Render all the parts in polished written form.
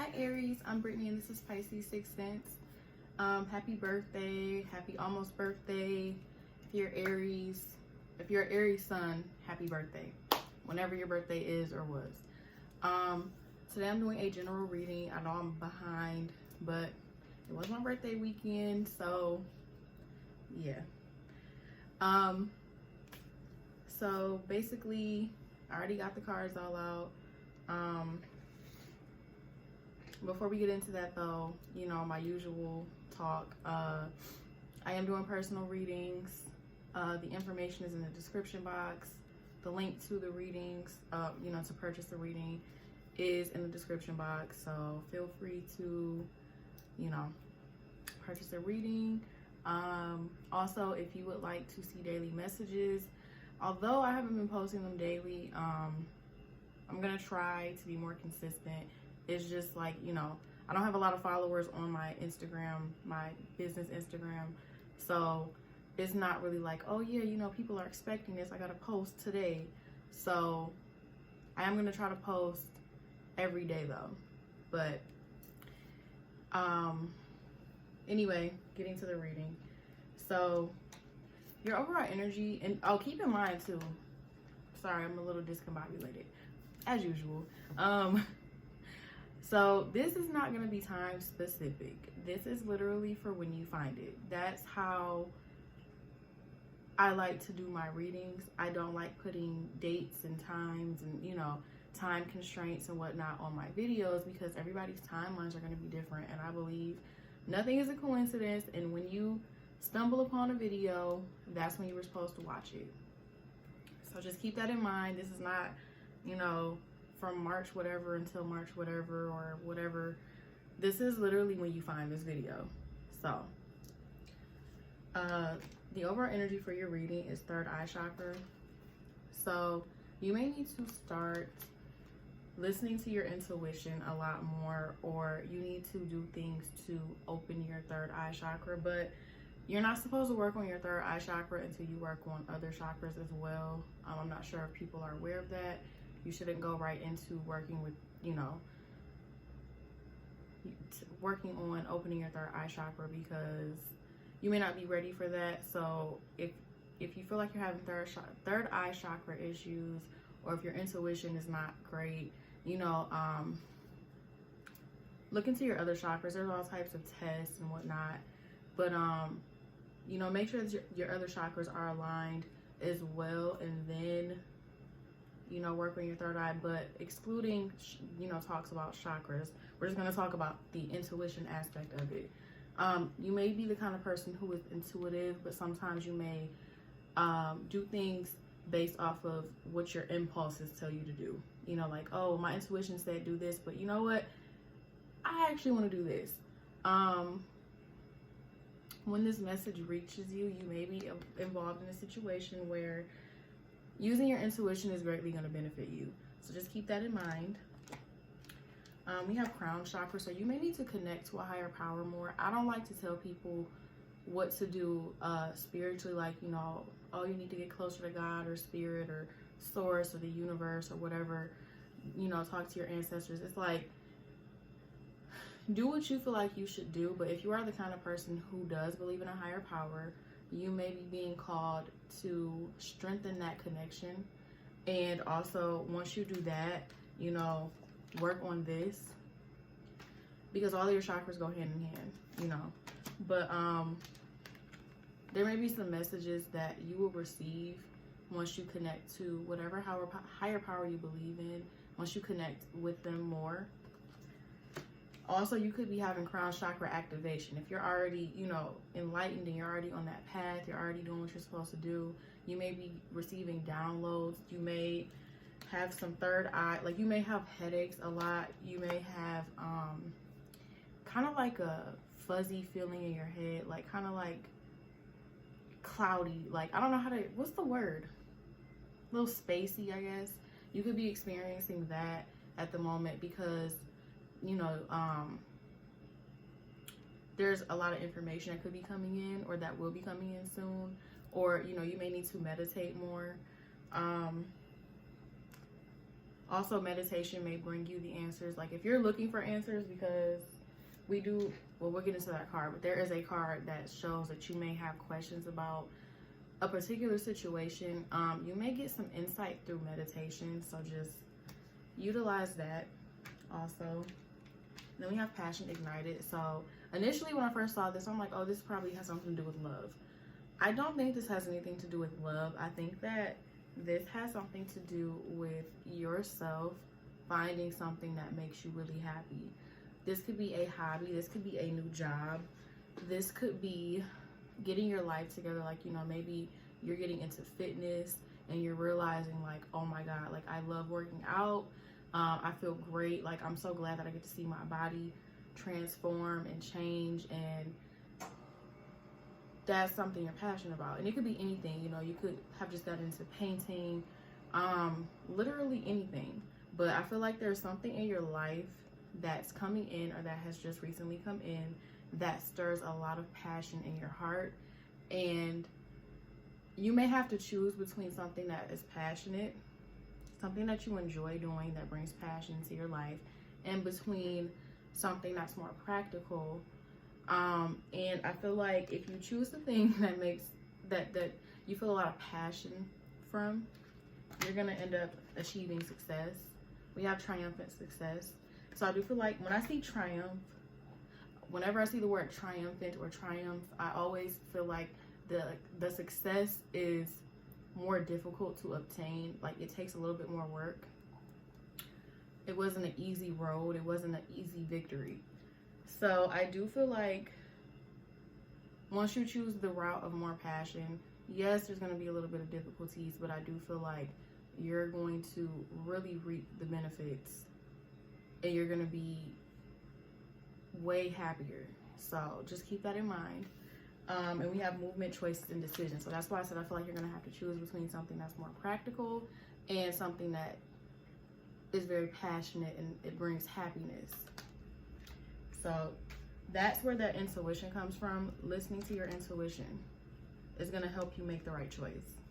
Hi Aries, I'm Brittany and this is Pisces 6 Sense. Happy birthday, happy almost birthday. If you're Aries, if you're Aries Sun, happy birthday. Whenever your birthday is or was. Today I'm doing a general reading. I know I'm behind, but it was my birthday weekend, so yeah. So basically I already got the cards all out. Before we get into that though, you know, my usual talk, I am doing personal readings. The information is in the description box. The link to the readings, you know, to purchase the reading is in the description box. So feel free to, you know, purchase a reading. Also, if you would like to see daily messages, although I haven't been posting them daily, I'm gonna try to be more consistent. It's just like, you know, I don't have a lot of followers on my Instagram, my business Instagram. So it's not really like, oh yeah, you know, people are expecting this, I gotta post today. So I am gonna try to post every day though. But anyway, getting to the reading. So your overall energy, and oh, keep in mind too, sorry, I'm a little discombobulated as usual. So this is not going to be time specific. This is literally for when you find it. That's how I like to do my readings. I don't like putting dates and times and, you know, time constraints and whatnot on my videos because everybody's timelines are going to be different. And I believe nothing is a coincidence. And when you stumble upon a video, that's when you were supposed to watch it. So just keep that in mind. This is not, you know, from March whatever until March whatever or whatever. This is literally when you find this video. So the overall energy for your reading is third eye chakra. So you may need to start listening to your intuition a lot more, or you need to do things to open your third eye chakra. But you're not supposed to work on your third eye chakra until you work on other chakras as well. I'm not sure if people are aware of that. You shouldn't go right into working with, you know, working on opening your third eye chakra because you may not be ready for that. So if you feel like you're having third eye chakra issues, or if your intuition is not great, you know, look into your other chakras. There's all types of tests and whatnot, but you know, make sure that your other chakras are aligned as well, and then, you know, work on your third eye. But excluding, you know, talks about chakras, we're just going to talk about the intuition aspect of it. You may be the kind of person who is intuitive, but sometimes you may do things based off of what your impulses tell you to do. You know, like, oh, my intuition said do this, but you know what, I actually want to do this. When this message reaches you, you may be involved in a situation where using your intuition is greatly going to benefit you. So just keep that in mind. We have crown chakra, so you may need to connect to a higher power more. I don't like to tell people what to do spiritually, like, you know, oh, you need to get closer to God or spirit or source or the universe or whatever, you know, talk to your ancestors. It's like, do what you feel like you should do. But if you are the kind of person who does believe in a higher power, you may be being called to strengthen that connection. And also, once you do that, you know, work on this, because all of your chakras go hand in hand, you know. But there may be some messages that you will receive once you connect to whatever higher power you believe in, once you connect with them more. Also, you could be having crown chakra activation. If you're already, you know, enlightened and you're already on that path, you're already doing what you're supposed to do, you may be receiving downloads. You may have some third eye, like you may have headaches a lot. You may have kind of like a fuzzy feeling in your head, like kind of like cloudy, like I don't know how to, what's the word? A little spacey, I guess. You could be experiencing that at the moment because, you know, there's a lot of information that could be coming in or that will be coming in soon, or, you know, you may need to meditate more. Also, meditation may bring you the answers. Like if you're looking for answers, because we'll get into that card, but there is a card that shows that you may have questions about a particular situation. You may get some insight through meditation, so just utilize that. Also, then we have passion ignited. So initially when I first saw this, I'm like, oh, this probably has something to do with love. I don't think this has anything to do with love. I think that this has something to do with yourself finding something that makes you really happy. This could be a hobby, this could be a new job, this could be getting your life together. Like, you know, maybe you're getting into fitness and you're realizing like, oh my God, like I love working out. I feel great. Like I'm so glad that I get to see my body transform and change, and that's something you're passionate about. And it could be anything, you know, you could have just gotten into painting, literally anything. But I feel like there's something in your life that's coming in, or that has just recently come in, that stirs a lot of passion in your heart. And you may have to choose between something that is passionate, something that you enjoy doing that brings passion into your life, and between something that's more practical. And I feel like if you choose the thing that makes that you feel a lot of passion from, you're gonna end up achieving success. We have triumphant success. So I do feel like when I see triumph, whenever I see the word triumphant or triumph, I always feel like the success is more difficult to obtain. Like it takes a little bit more work. It wasn't an easy road. It wasn't an easy victory. So I do feel like once you choose the route of more passion, yes, there's going to be a little bit of difficulties, but I do feel like you're going to really reap the benefits, and you're going to be way happier. So just keep that in mind. And we have movement, choices, and decisions. So that's why I said I feel like you're going to have to choose between something that's more practical and something that is very passionate and it brings happiness. So that's where that intuition comes from. Listening to your intuition is going to help you make the right choice.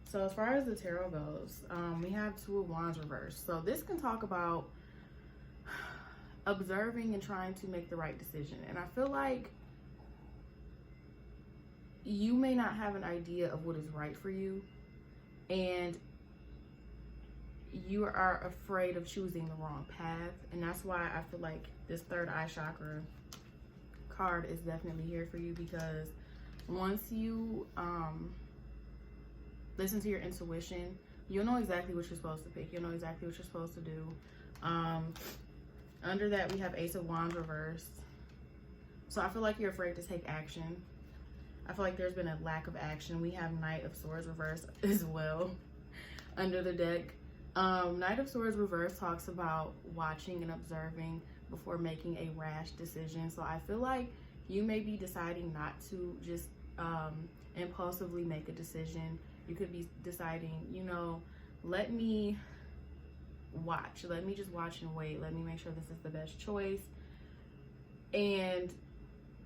So as far as the tarot goes, we have Two of Wands reversed. So this can talk about observing and trying to make the right decision. And I feel like you may not have an idea of what is right for you, and you are afraid of choosing the wrong path. And that's why I feel like this third eye chakra card is definitely here for you, because once you listen to your intuition, you'll know exactly what you're supposed to pick. You'll know exactly what you're supposed to do. Under that, we have Ace of Wands reversed. So I feel like you're afraid to take action. I feel like there's been a lack of action. We have Knight of Swords reversed as well under the deck. Knight of Swords reversed talks about watching and observing before making a rash decision. So I feel like you may be deciding not to just impulsively make a decision. You could be deciding, you know, let me watch. Let me just watch and wait. Let me make sure this is the best choice. And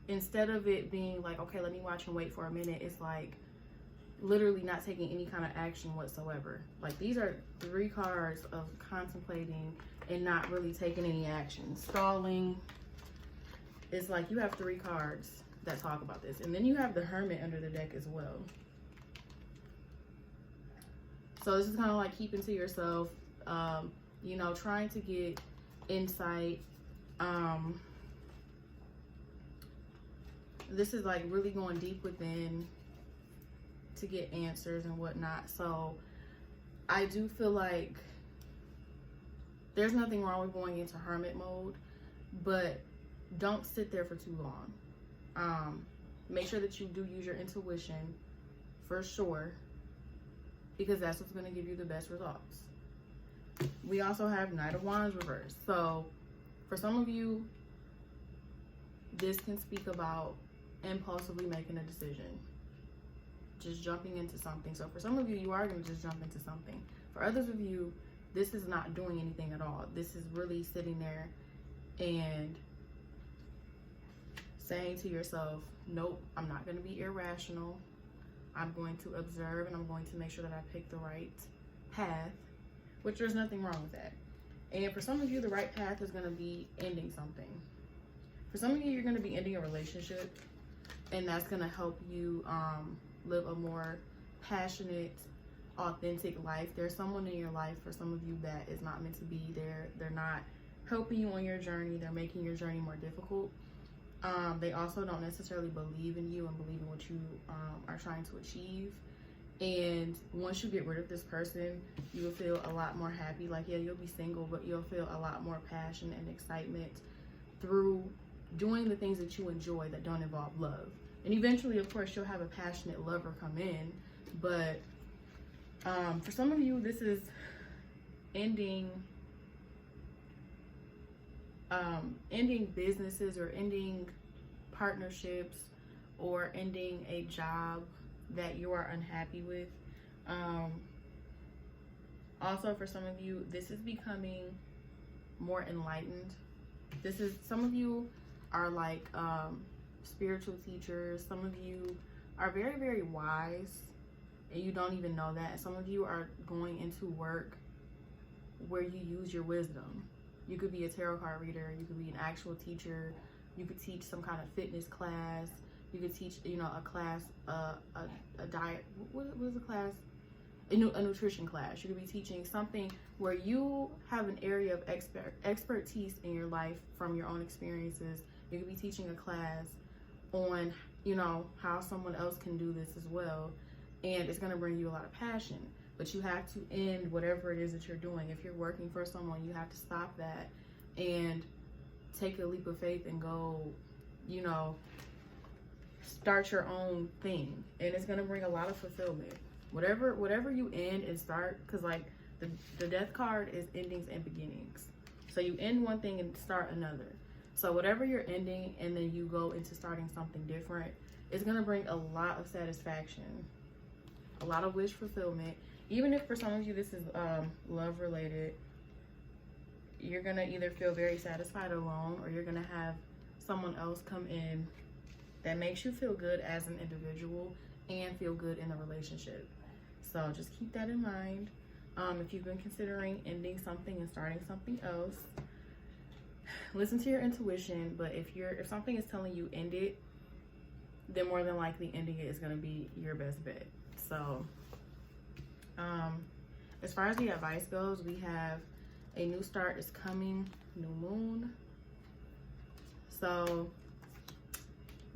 instead of it being like, okay, let me watch and wait for a minute, it's like literally not taking any kind of action whatsoever. Like these are 3 cards of contemplating and not really taking any action. Stalling. It's like you have 3 cards that talk about this. And then you have the Hermit under the deck as well. So this is kind of like keeping to yourself, you know, trying to get insight. This is like really going deep within to get answers and whatnot. So I do feel like there's nothing wrong with going into hermit mode, but don't sit there for too long. Make sure that you do use your intuition for sure, because that's what's going to give you the best results. We also have Knight of Wands reversed. So for some of you, this can speak about impulsively making a decision, just jumping into something. So for some of you, you are going to just jump into something. For others of you, this is not doing anything at all. This is really sitting there and saying to yourself, nope, I'm not going to be irrational. I'm going to observe, and I'm going to make sure that I pick the right path. which there's nothing wrong with that. And for some of you, the right path is going to be ending something. For some of you, you're going to be ending a relationship, and that's going to help you live a more passionate, authentic life. There's someone in your life, for some of you, that is not meant to be there. They're not helping you on your journey. They're making your journey more difficult. They also don't necessarily believe in you and believe in what you are trying to achieve. And once you get rid of this person, you will feel a lot more happy. Like, yeah, you'll be single, but you'll feel a lot more passion and excitement through doing the things that you enjoy that don't involve love. And eventually, of course, you'll have a passionate lover come in. But for some of you, this is ending businesses, or ending partnerships, or ending a job that you are unhappy with. Also, for some of you, this is becoming more enlightened. Some of you are like spiritual teachers. Some of you are very, very wise, and you don't even know that. And some of you are going into work where you use your wisdom. You could be a tarot card reader. You could be an actual teacher. You could teach some kind of fitness class. You could teach, a class, a diet. What is a class? A nutrition class. You could be teaching something where you have an area of expertise in your life from your own experiences. You could be teaching a class on, how someone else can do this as well. And it's going to bring you a lot of passion. But you have to end whatever it is that you're doing. If you're working for someone, you have to stop that and take a leap of faith and go, start your own thing. And it's going to bring a lot of fulfillment. Whatever you end and start, because like the death card is endings and beginnings. So you end one thing and start another. So whatever you're ending and then you go into starting something different, it's going to bring a lot of satisfaction, a lot of wish fulfillment. Even if for some of you this is love related, you're going to either feel very satisfied alone, or you're going to have someone else come in that makes you feel good as an individual and feel good in the relationship. So just keep that in mind. If you've been considering ending something and starting something else, listen to your intuition. But if something is telling you end it, then more than likely ending it is going to be your best bet. So as far as the advice goes, we have a new start is coming, new moon. So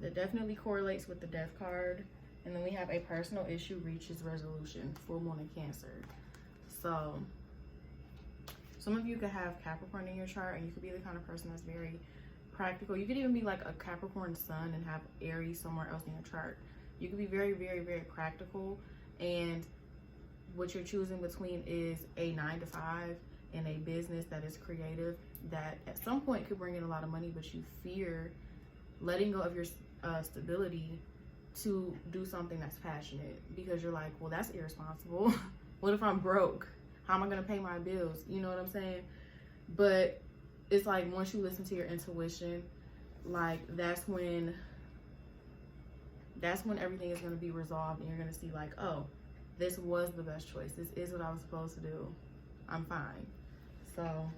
that definitely correlates with the death card. And then we have a personal issue reaches resolution, full moon in Cancer. So some of you could have Capricorn in your chart, and you could be the kind of person that's very practical. You could even be like a Capricorn sun and have Aries somewhere else in your chart. You could be very, very, very practical, and what you're choosing between is a 9-to-5 and a business that is creative, that at some point could bring in a lot of money, but you fear letting go of your stability to do something that's passionate, because you're like, well, that's irresponsible. What if I'm broke? How am I going to pay my bills? You know what I'm saying? But it's like, once you listen to your intuition, like that's when everything is going to be resolved, and you're going to see like, oh, this was the best choice. This is what I was supposed to do. I'm fine. So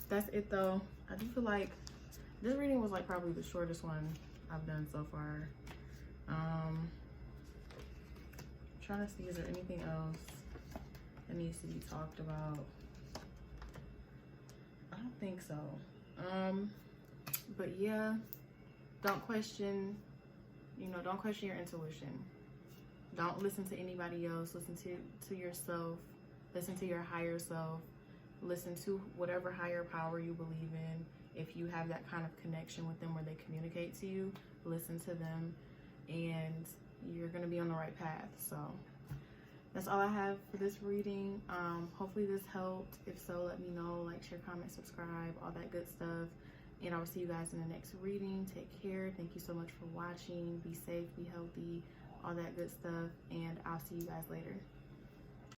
that's it though. I do feel like this reading was like probably the shortest one I've done so far. Trying to see, is there anything else that needs to be talked about? I don't think so. But yeah, don't question your intuition. Don't listen to anybody else. Listen to yourself. Listen to your higher self. Listen to whatever higher power you believe in. If you have that kind of connection with them where they communicate to you, listen to them, and you're going to be on the right path. So that's all I have for this reading. Hopefully this helped. If so, let me know. Like, share, comment, subscribe, all that good stuff. And I will see you guys in the next reading. Take care. Thank you so much for watching. Be safe, be healthy, all that good stuff. And I'll see you guys later.